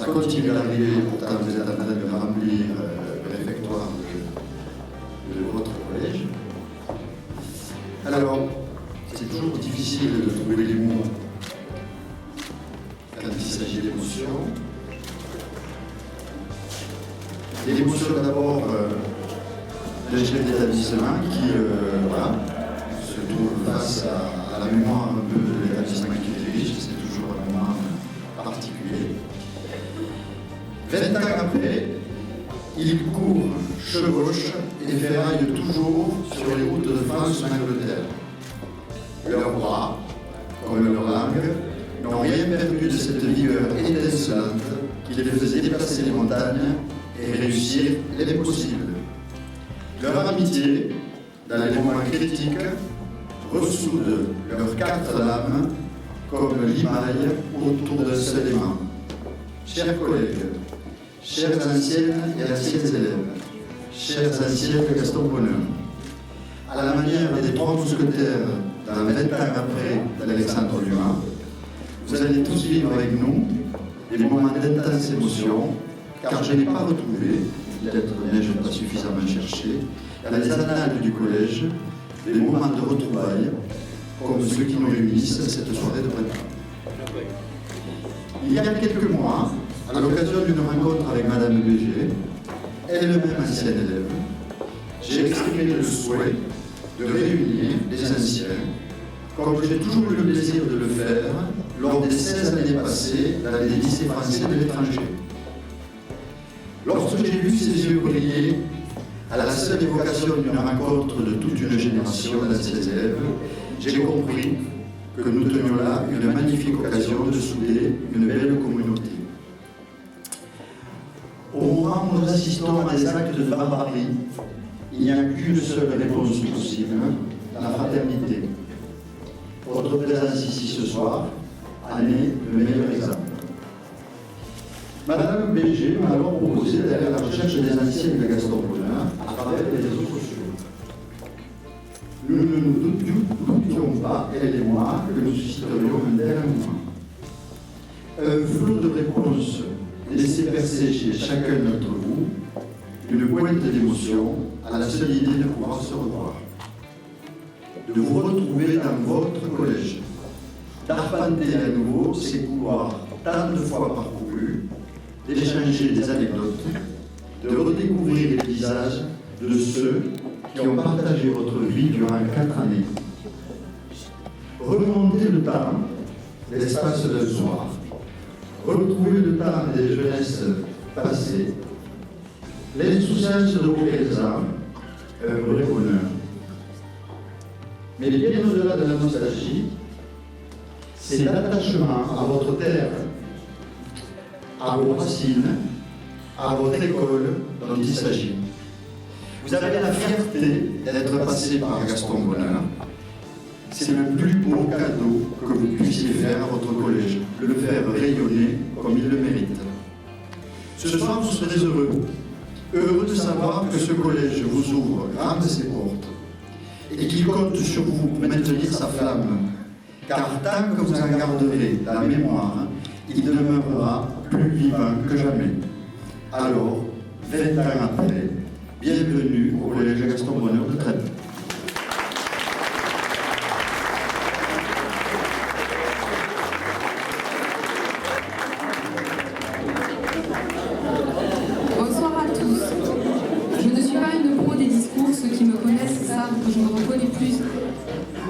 Ça continue d'arriver, pourtant vous êtes en train de remplir le réfectoire de votre collège. Alors, c'est toujours difficile de trouver les mots quand il s'agit d'émotions. L'émotion d'abord d'un chef d'établissement qui voilà, se trouve face à la mémoire un peu de l'établissement qu'il dirige, c'est toujours un moment particulier. 20 ans après, il court, chevauche et ferraille toujours sur les routes de France ou d'Angleterre. Leurs bras, comme leur langue, n'ont rien perdu de cette vigueur étincelante qui les faisait déplacer les montagnes et réussir l'impossible. Leur amitié, dans les moments critiques, ressoude leurs 4 lames comme l'imaille autour d'un seul aimant. Chers collègues, chères anciennes et anciens élèves, chers anciens de Gaston Bonheur, à la manière des 3 mousquetaires dans 20 ans après d'Alexandre Dumas, vous allez tous vivre avec nous des moments d'intense émotion, car je n'ai pas retrouvé, peut-être n'ai-je pas suffisamment cherché, dans les annales du collège, des moments de retrouvailles comme ceux qui nous réunissent cette soirée de printemps. Il y a quelques mois, à l'occasion d'une rencontre avec Madame Béger, elle-même ancienne élève, j'ai exprimé le souhait de réunir les anciens, comme j'ai toujours eu le plaisir de le faire lors des 16 années passées dans les lycées français de l'étranger. Lorsque j'ai vu ses yeux briller à la seule évocation d'une rencontre de toute une génération d'anciens élèves, j'ai compris que nous tenions là une magnifique occasion de souder une belle communauté. Au moment où nous assistons à des actes de barbarie, il n'y a qu'une seule réponse possible, la fraternité. Votre présence ici ce soir en est le meilleur exemple. Madame Béger m'a alors proposé d'aller à la recherche des anciens de Gaston Bonheur à travers les réseaux sociaux. Nous ne nous doutions pas, elle et moi, que nous susciterions un tel engouement. Un flot de réponses laissait percer chez chacun d'entre vous une pointe d'émotion à la seule idée de pouvoir se revoir, de vous retrouver dans votre collège, d'arpenter à nouveau ces couloirs tant de fois parcourus, d'échanger des anecdotes, de redécouvrir les visages de ceux qui ont partagé votre vie durant 4 années. Remonter le temps, l'espace d'un soir, retrouver le temps des jeunesses passées, l'insouciance de vos 15 ans, un vrai bonheur. Mais bien au-delà de la nostalgie, c'est l'attachement à votre terre, à vos racines, à votre école dont il s'agit. Vous avez la fierté d'être passé par Gaston Bonheur. C'est le plus beau cadeau que vous puissiez faire à votre collège, le faire rayonner comme il le mérite. Ce soir, vous serez heureux de savoir que ce collège vous ouvre grandes ses portes et qu'il compte sur vous pour maintenir sa flamme, car tant que vous en garderez la mémoire, il demeurera plus vivant que jamais. Alors, 20 ans après, bienvenue au Collège Gaston Bonheur de Trèbes. Bonsoir à tous. Je ne suis pas une pro des discours, ceux qui me connaissent savent que je me reconnais plus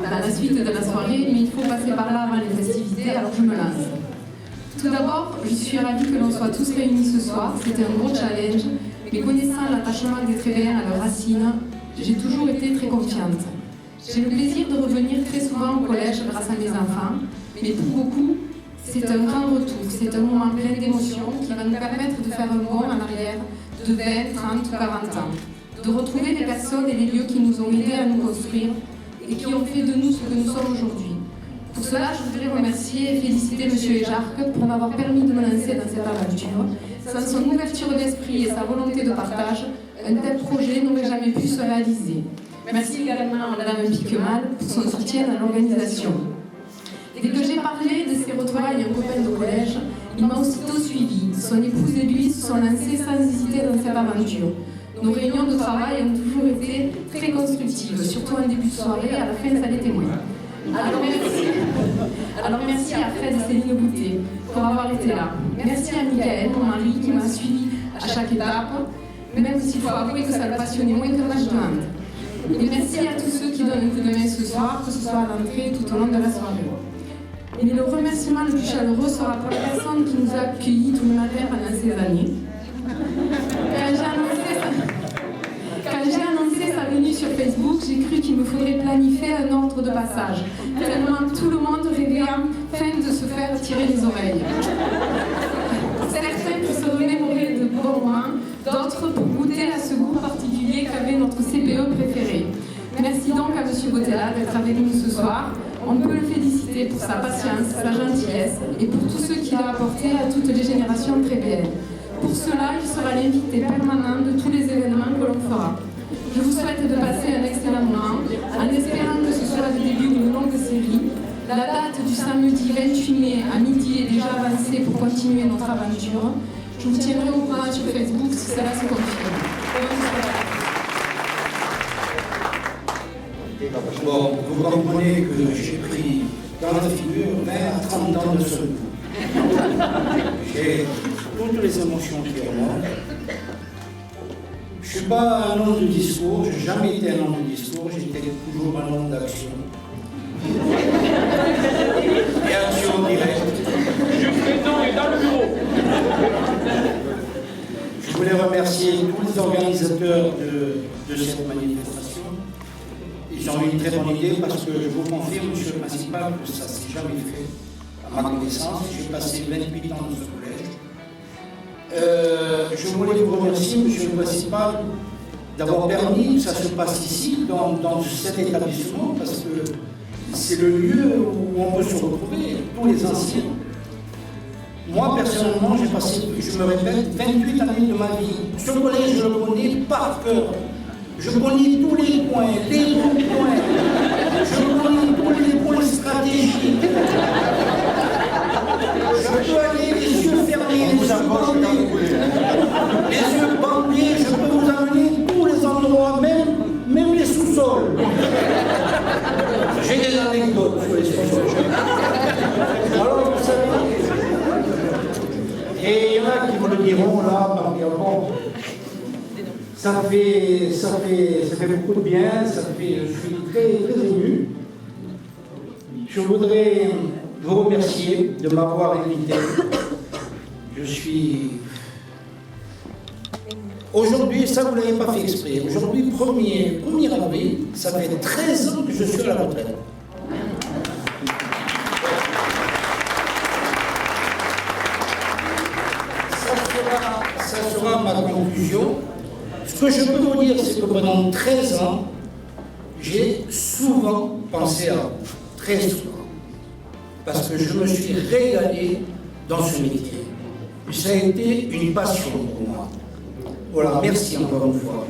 dans la suite de la soirée, mais il faut passer par là avant les festivités, alors je me lance. Tout d'abord, je suis ravie que l'on soit tous réunis ce soir, c'était un gros challenge, mais connaissant l'attachement des Trébéens à leurs racines, j'ai toujours été très confiante. J'ai le plaisir de revenir très souvent au collège grâce à mes enfants, mais pour beaucoup, c'est un grand retour, c'est un moment plein d'émotions qui va nous permettre de faire un bond en arrière de 20, 30 ou 40 ans, de retrouver les personnes et les lieux qui nous ont aidés à nous construire et qui ont fait de nous ce que nous sommes aujourd'hui. Pour cela, je voudrais remercier et féliciter M. Ejarque pour m'avoir permis de me lancer dans cette aventure. Sans son ouverture d'esprit et sa volonté de partage, un tel projet n'aurait jamais pu se réaliser. Merci également à Mme Piquemal pour son soutien dans l'organisation. Dès que j'ai parlé de ces retrouvailles à un copain de collège, il m'a aussitôt suivi. son épouse et lui se sont lancés sans hésiter dans cette aventure. Nos réunions de travail ont toujours été très constructives, surtout en début de soirée, à la fin ça l'était moins. Alors merci à Fred et Céline Boutet pour avoir été là. Merci à Michael, mon mari, qui m'a suivi à chaque étape, même s'il faut avouer que ça le passionnait moins qu'un match de hand. Et merci à tous ceux qui donnent un coup de main ce soir, que ce soit à l'entrée tout au long de la soirée. Mais le remerciement le plus chaleureux sera pour la personne qui nous a accueillis tous les matins pendant ces années. Quand j'ai annoncé sa venue sur Facebook, j'ai cru qu'il me faudrait planifier un ordre de passage, tellement tout le monde rêvait enfin de se faire tirer les oreilles. Certains pour se remémorer de bons moments, d'autres pour goûter à ce goût particulier qu'avait notre CPE préféré. Merci donc à M. Bottella d'être avec nous ce soir. On peut le féliciter pour sa patience, sa gentillesse et pour tout ce qu'il a apporté à toutes les générations trébéennes. Pour cela, il sera l'invité permanent de tous les événements que l'on fera. Je vous souhaite de passer un excellent moment, en espérant que ce soit le début d'une longue série. La date du samedi 28 mai à midi est déjà avancée pour continuer notre aventure. Je vous tiendrai au courant sur Facebook si cela se confirme. Bon, vous comprenez que j'ai pris dans la figure 20 à 30 ans de ce coup. J'ai toutes les émotions qui remontent. Je ne suis pas un homme de discours, je n'ai jamais été un homme de discours, j'étais toujours un homme d'action. Et action directe. Monsieur le Président est dans le bureau. Je voulais remercier tous les organisateurs de cette manifestation. Ils ont eu une très bonne idée parce que je vous confirme, monsieur le principal, que ça ne s'est jamais fait. À ma connaissance, j'ai passé 28 ans dans ce collège. Je voulais vous remercier, monsieur le principal, d'avoir permis que ça se passe ici, dans cet établissement, parce que c'est le lieu où on peut se retrouver, tous les anciens. Moi, personnellement, j'ai passé, je me répète, 28 années de ma vie. Ce collège, je le connais par cœur. Je connais tous les points, les bons points. Je connais tous les points stratégiques. Je peux aller les yeux fermés, les yeux bandés. Les yeux bandés, je peux vous amener tous les endroits, même les sous-sols. J'ai des anecdotes sur les sous-sols. Alors, vous savez, et il y en a qui vous le diront là, parce que bon, ça fait beaucoup de bien, je suis très, très ému. Je voudrais vous remercier de m'avoir invité. Je suis... Aujourd'hui, ça vous ne l'avez pas fait exprès, aujourd'hui, 1er avril, ça fait 13 ans que je suis à la retraite. Ça sera ma conclusion. Ce que je peux vous dire, c'est que pendant 13 ans, j'ai souvent pensé à vous, très souvent. Parce que je me suis régalé dans ce métier. Ça a été une passion pour moi. Voilà, merci encore une fois.